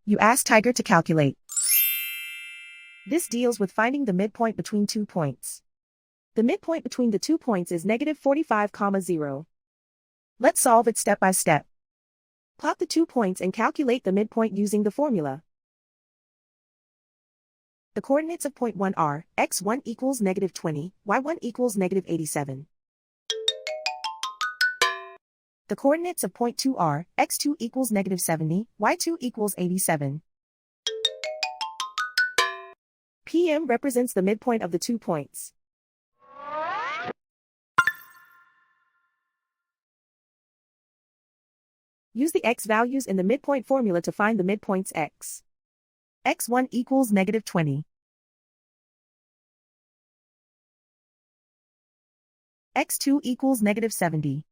You ask Tiger to calculate. This deals with finding the midpoint between 2 points. The midpoint between the 2 points is -45, 0. Let's solve it step by step. Plot the 2 points and calculate the midpoint using the formula. The coordinates of point 1 are x1 equals -20, y1 equals -87. The coordinates of point 2 are x2 equals -70, y2 equals 87. PM represents the midpoint of the 2 points. Use the x values in the midpoint formula to find the midpoints x. x1 equals -20. x2 equals -70.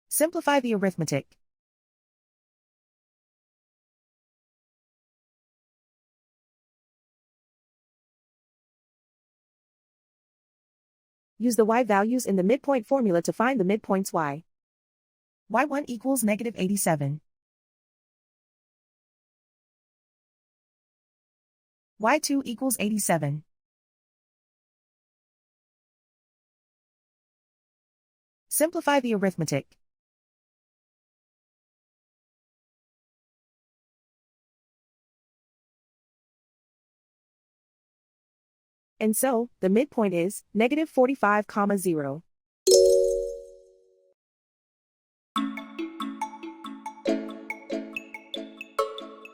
Simplify the arithmetic. Use the y values in the midpoint formula to find the midpoints y. y1 equals -87. y2 equals 87. Simplify the arithmetic. And so, the midpoint is -45, 0.